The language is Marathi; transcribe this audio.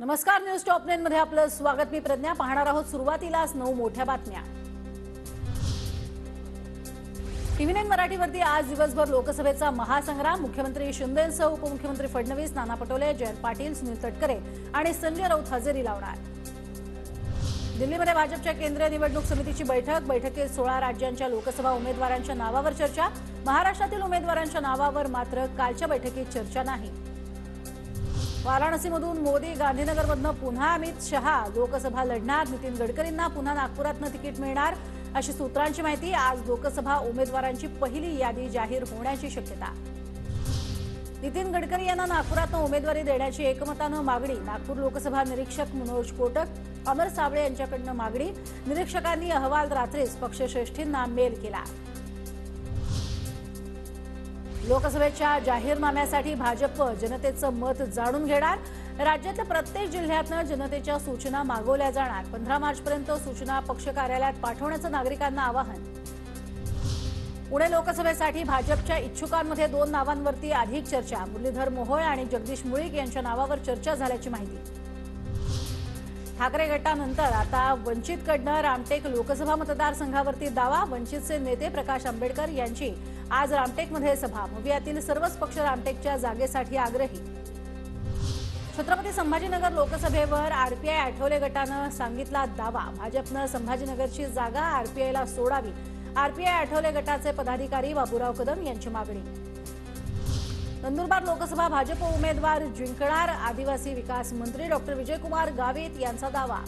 नमस्कार, न्यूज टॉप 9 मध्ये आपलं स्वागत। मी प्रज्ञा। पाहणार आहोत सुरुवातीलाच 9 मोठ्या बातम्या। टीव्ही 9 मराठीवरती आज दिवसभर लोकसभेचा महासंग्राम। मुख्यमंत्री शिंदेंसह उपमुख्यमंत्री फडणवीस, नाना पटोले, जयंत पाटील, सुनील तटकरे आणि संजय राऊत हजेरी लावणार। दिल्लीमध्ये भाजपच्या केंद्रीय निवडणूक समितीची बैठकीत 16 राज्यांच्या लोकसभा उमेदवारांच्या नावावर चर्चा। महाराष्ट्रातील उमेदवारांच्या नावावर मात्र कालच्या बैठकीत चर्चा नाही। वाराणसीमधून मोदी, गांधीनगरमधून पुन्हा अमित शहा लोकसभा लढणार। नितीन गडकरींना पुन्हा नागपुरातून तिकीट मिळणार अशी सूत्रांची माहिती। आज लोकसभा उमेदवारांची पहिली यादी जाहीर होण्याची शक्यता। नितीन गडकरी यांना नागपुरातून उमेदवारी देण्याची एकमतानं मागणी। नागपूर लोकसभा निरीक्षक मनोज कोटक, अमर साबळे यांच्याकडून मागणी। निरीक्षकांनी अहवाल रात्रीच पक्षश्रेष्ठींना मेल केला। लोकसभेच्या जाहीरनाम्यासाठी भाजप जनतेचं मत जाणून घेणार। राज्यातल्या प्रत्येक जिल्ह्यातून जनतेच्या सूचना मागवल्या जाणार। 15 मार्चपर्यंत सूचना पक्ष कार्यालयात पाठवण्याचं नागरिकांना आवाहन। पुणे लोकसभेसाठी भाजपच्या इच्छुकांमध्ये 2 नावांवरती अधिक चर्चा। मुरलीधर मोहोळ आणि जगदीश मुळीक यांच्या नावावर चर्चा झाल्याची माहिती। ठाकरे गटानंतर आता वंचितकडनं रामटेक लोकसभा मतदारसंघावरती दावा। वंचितचे नेते प्रकाश आंबेडकर यांची आज रामटेकमध्ये सभा। भवियातील सर्वच पक्ष रामटेकच्या जागेसाठी आग्रही। छत्रपती संभाजीनगर लोकसभेवर आरपीआय आठवले गटानं सांगितला दावा। भाजपनं संभाजीनगरची जागा आरपीआयला सोडावी। आरपीआय आठवले गटाचे पदाधिकारी बाबूराव कदम यांची मागणी। नंदुरबार लोकसभा भाजप उमेदवार जिंकणार। आदिवासी विकास मंत्री डॉक्टर विजयकुमार गावित यांचा दावा।